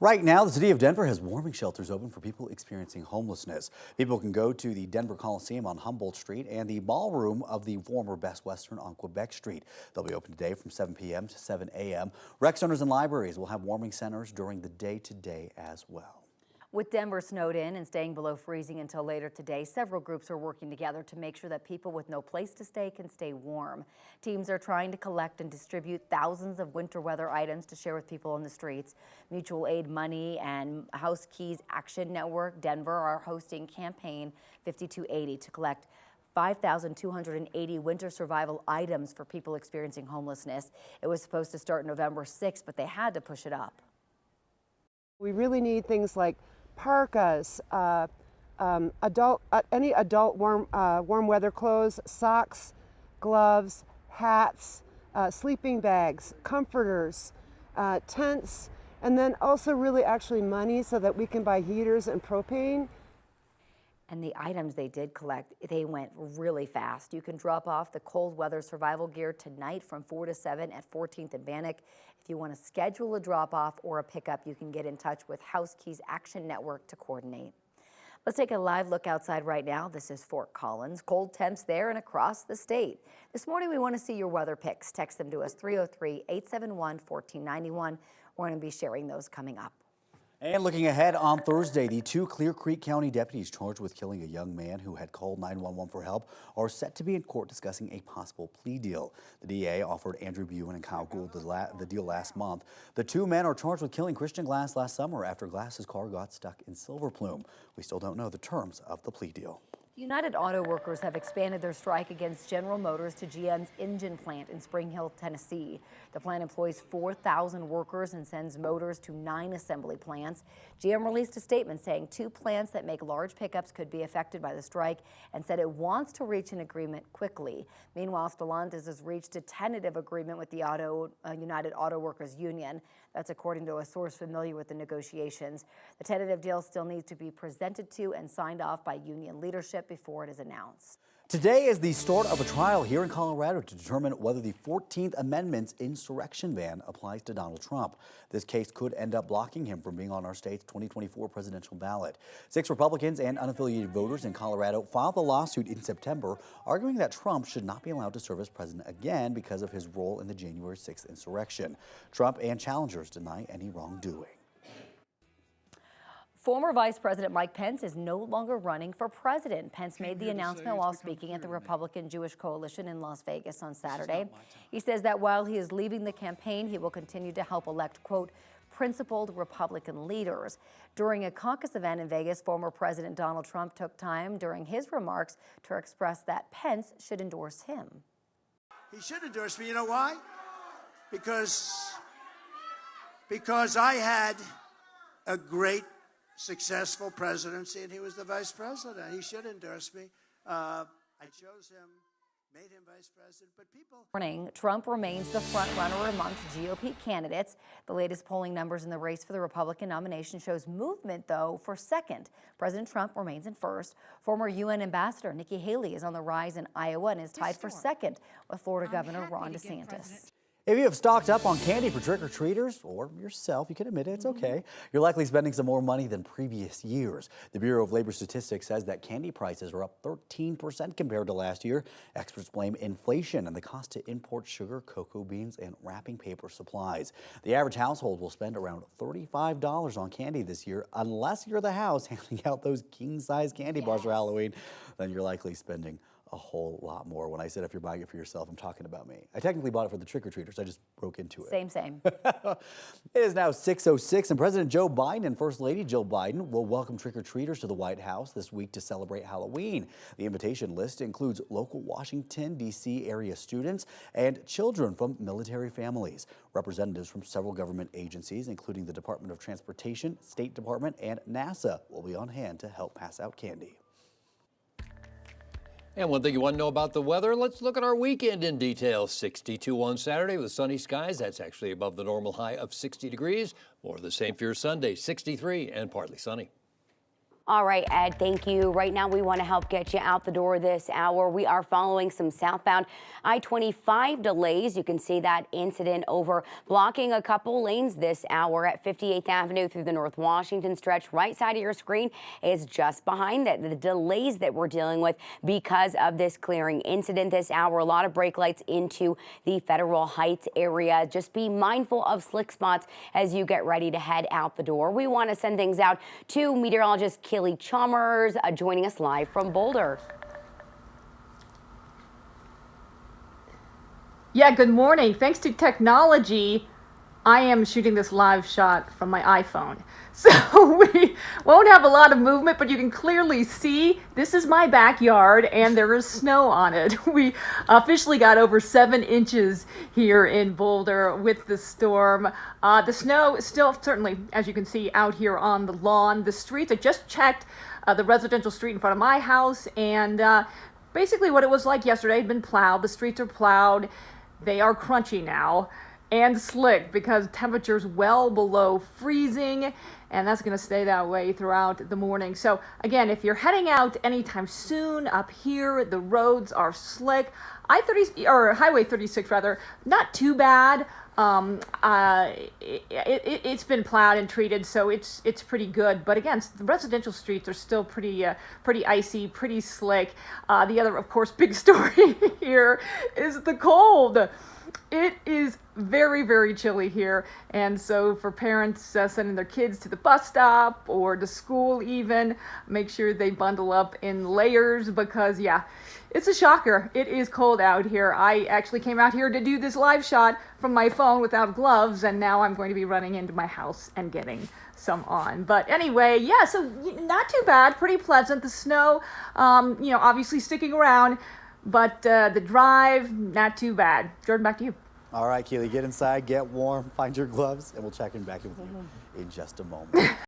Right now, the city of Denver has warming shelters open for people experiencing homelessness. People can go to the Denver Coliseum on Humboldt Street and the ballroom of the former Best Western on Quebec Street. They'll be open today from 7 p.m. to 7 a.m. Rec centers and libraries will have warming centers during the day today as well. With Denver snowed in and staying below freezing until later today, several groups are working together to make sure that people with no place to stay can stay warm. Teams are trying to collect and distribute thousands of winter weather items to share with people on the streets. Mutual Aid Money and House Keys Action Network Denver are hosting Campaign 5280 to collect 5,280 winter survival items for people experiencing homelessness. It was supposed to start November 6th, but they had to push it up. We really need things like parkas, any adult warm weather clothes, socks, gloves, hats, sleeping bags, comforters, tents, and then also really actually money so that we can buy heaters and propane. And the items they did collect, they went really fast. You can drop off the cold weather survival gear tonight from 4 to 7 at 14th and Bannock. If you want to schedule a drop-off or a pickup, you can get in touch with House Keys Action Network to coordinate. Let's take a live look outside right now. This is Fort Collins. Cold temps there and across the state. This morning, we want to see your weather pics. Text them to us 303-871-1491. We're going to be sharing those coming up. And looking ahead on Thursday, the two Clear Creek County deputies charged with killing a young man who had called 911 for help are set to be in court discussing a possible plea deal. The DA offered Andrew Buin and Kyle Gould the deal last month. The two men are charged with killing Christian Glass last summer after Glass's car got stuck in Silver Plume. We still don't know the terms of the plea deal. United Auto Workers have expanded their strike against General Motors to GM's engine plant in Spring Hill, Tennessee. The plant employs 4,000 workers and sends motors to 9 assembly plants. GM released a statement saying 2 plants that make large pickups could be affected by the strike and said it wants to reach an agreement quickly. Meanwhile, Stellantis has reached a tentative agreement with the United Auto Workers Union. That's according to a source familiar with the negotiations. The tentative deal still needs to be presented to and signed off by union leadership before it is announced. Today is the start of a trial here in Colorado to determine whether the 14th Amendment's insurrection ban applies to Donald Trump. This case could end up blocking him from being on our state's 2024 presidential ballot. 6 Republicans and unaffiliated voters in Colorado filed a lawsuit in September arguing that Trump should not be allowed to serve as president again because of his role in the January 6th insurrection. Trump and challengers deny any wrongdoing. Former Vice President Mike Pence is no longer running for president. Pence made the announcement while speaking at the Republican Jewish Coalition in Las Vegas on Saturday. He says that while he is leaving the campaign, he will continue to help elect, quote, principled Republican leaders. During a caucus event in Vegas, former President Donald Trump took time during his remarks to express that Pence should endorse him. He should endorse me. You know why? Because I had a great successful presidency, and he was the vice president. He should endorse me. I chose him, made him vice president, but people... Morning, Trump remains the front runner amongst GOP candidates. The latest polling numbers in the race for the Republican nomination shows movement, though, for second. President Trump remains in first. Former UN Ambassador Nikki Haley is on the rise in Iowa and is tied for second with Florida Governor Ron DeSantis. If you have stocked up on candy for trick-or-treaters, or yourself, you can admit it, it's okay. You're likely spending some more money than previous years. The Bureau of Labor Statistics says that candy prices are up 13% compared to last year. Experts blame inflation and the cost to import sugar, cocoa beans, and wrapping paper supplies. The average household will spend around $35 on candy this year, unless you're the house handing out those king-size candy bars for Halloween. Then you're likely spending a whole lot more. When I said if you're buying it for yourself, I'm talking about me. I technically bought it for the trick-or-treaters. I just broke into it. Same. It is now 6:06, and President Joe Biden and First Lady Jill Biden will welcome trick-or-treaters to the White House this week to celebrate Halloween. The invitation list includes local Washington, D.C. area students and children from military families. Representatives from several government agencies, including the Department of Transportation, State Department, and NASA, will be on hand to help pass out candy. And one thing you want to know about the weather, let's look at our weekend in detail. 62 on Saturday with sunny skies. That's actually above the normal high of 60 degrees. More of the same for your Sunday, 63 and partly sunny. All right, Ed, thank you. Right now, we want to help get you out the door this hour. We are following some southbound I-25 delays. You can see that incident over blocking a couple lanes this hour at 58th Avenue through the North Washington stretch. Right side of your screen is just behind that. The delays that we're dealing with because of this clearing incident this hour. A lot of brake lights into the Federal Heights area. Just be mindful of slick spots as you get ready to head out the door. We want to send things out to meteorologist Kelly Chalmers joining us live from Boulder. Yeah, good morning. Thanks to technology, I am shooting this live shot from my iPhone. So we won't have a lot of movement, but you can clearly see this is my backyard and there is snow on it. We officially got over 7 inches here in Boulder with the storm. The snow is still certainly, as you can see, out here on the lawn. The streets, I just checked the residential street in front of my house, and basically what it was like yesterday had been plowed. The streets are plowed. They are crunchy now and slick because temperatures well below freezing, and that's going to stay that way throughout the morning. So again, if you're heading out anytime soon up here, the roads are slick. Highway 36 rather, not too bad. It's been plowed and treated, so it's pretty good. But again, the residential streets are still pretty icy, pretty slick. The other, of course, big story here is the cold. It is very, very chilly here, and so for parents sending their kids to the bus stop or to school even, make sure they bundle up in layers because, yeah, it's a shocker. It is cold out here. I actually came out here to do this live shot from my phone without gloves, and now I'm going to be running into my house and getting some on. But anyway, yeah, so not too bad, pretty pleasant. The snow, obviously sticking around, but the drive, not too bad. Jordan, back to you. All right, Keely, get inside, get warm, find your gloves, and we'll check in back in with you in just a moment.